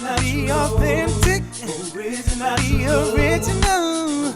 Be authentic. Be original.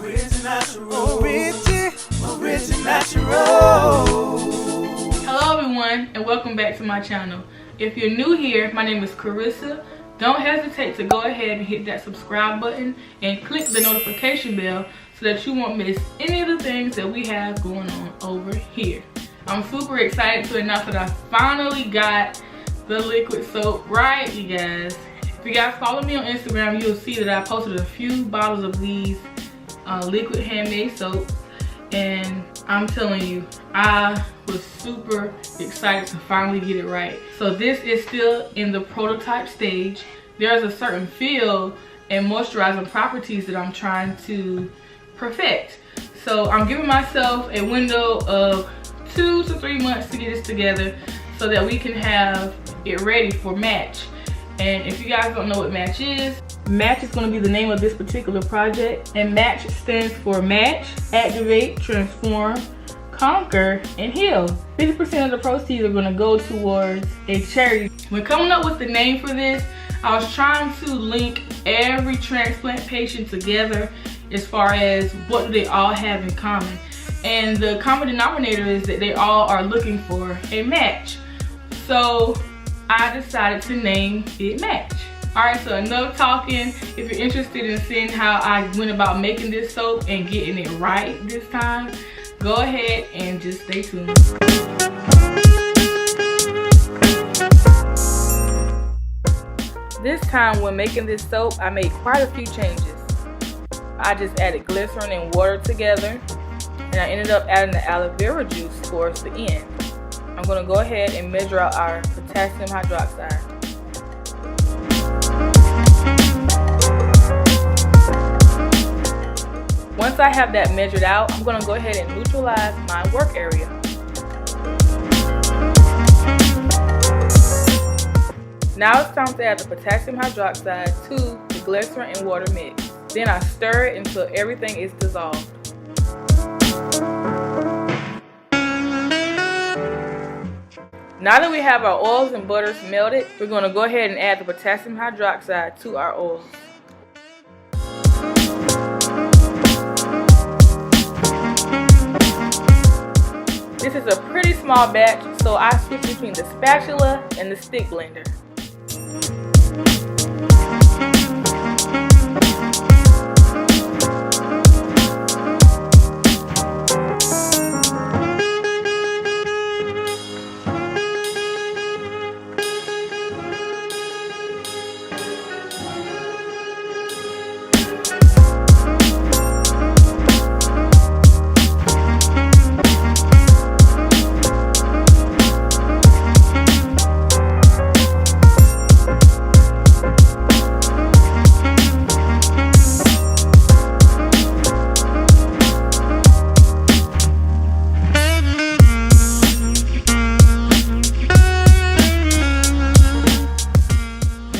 OrigiNaturals. Hello everyone, and welcome back to my channel. If you're new here, my name is Carissa. Don't hesitate to go ahead and hit that subscribe button and click the notification bell so that you won't miss any of the things that we have going on over here. I'm super excited to announce that I finally got the liquid soap right, you guys. If you guys follow me on Instagram, you'll see that I posted a few bottles of these liquid handmade soap, and I'm telling you, I was super excited to finally get it right. So this is still in the prototype stage. There's a certain feel and moisturizing properties that I'm trying to perfect. So I'm giving myself a window of 2 to 3 months to get this together so that we can have it ready for match. And if you guys don't know what match is going to be the name of this particular project. And match stands for match, activate, transform, conquer, and heal. 50% of the proceeds are going to go towards a charity. When coming up with the name for this, I was trying to link every transplant patient together as far as what do they all have in common. And the common denominator is that they all are looking for a match. So I decided to name it Match. Alright, so enough talking. If you're interested in seeing how I went about making this soap and getting it right this time, go ahead and just stay tuned. This time when making this soap, I made quite a few changes. I just added glycerin and water together, and I ended up adding the aloe vera juice towards the end. I'm going to go ahead and measure out our potassium hydroxide. Once I have that measured out, I'm going to go ahead and neutralize my work area. Now it's time to add the potassium hydroxide to the glycerin and water mix. Then I stir it until everything is dissolved. Now that we have our oils and butters melted, we're going to go ahead and add the potassium hydroxide to our oils. This is a pretty small batch, so I switch between the spatula and the stick blender.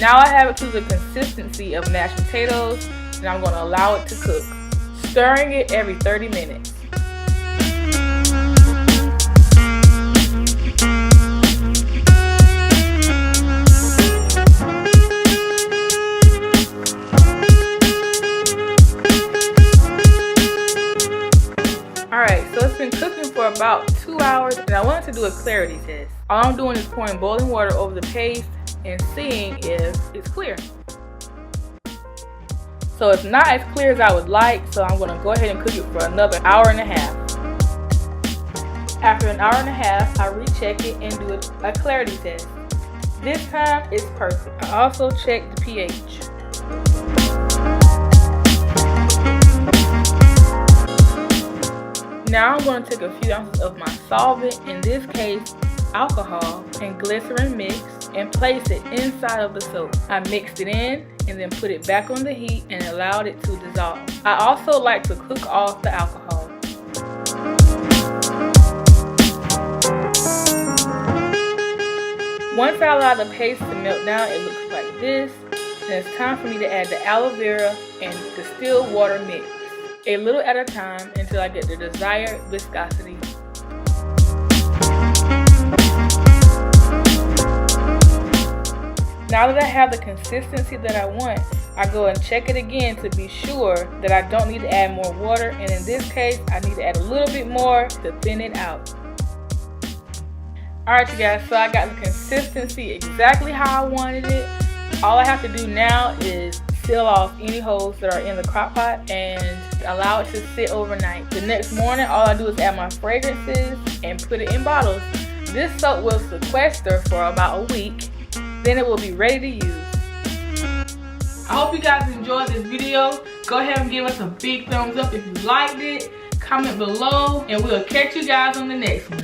Now I have it to the consistency of mashed potatoes, and I'm going to allow it to cook, stirring it every 30 minutes. Alright, so it's been cooking for about 2 hours, and I wanted to do a clarity test. All I'm doing is pouring boiling water over the paste and seeing if it's clear. So it's not as clear as I would like, so I'm going to go ahead and cook it for another hour and a half. After an hour and a half, I recheck it and do a clarity test. This time it's perfect. I also checked the pH. Now I'm going to take a few ounces of my solvent, in this case alcohol, and glycerin mix, and place it inside of the soap. I mixed it in and then put it back on the heat and allowed it to dissolve. I also like to cook off the alcohol. Once I allow the paste to melt down, it looks like this. And it's time for me to add the aloe vera and distilled water mix, a little at a time until I get the desired viscosity. Now that I have the consistency that I want, I go and check it again to be sure that I don't need to add more water, and in this case I need to add a little bit more to thin it out. Alright you guys, so I got the consistency exactly how I wanted it. All I have to do now is seal off any holes that are in the crock pot and allow it to sit overnight. The next morning all I do is add my fragrances and put it in bottles. This soap will sequester for about a week, then it will be ready to use. I hope you guys enjoyed this video. Go ahead and give us a big thumbs up if you liked it. Comment below and we'll catch you guys on the next one.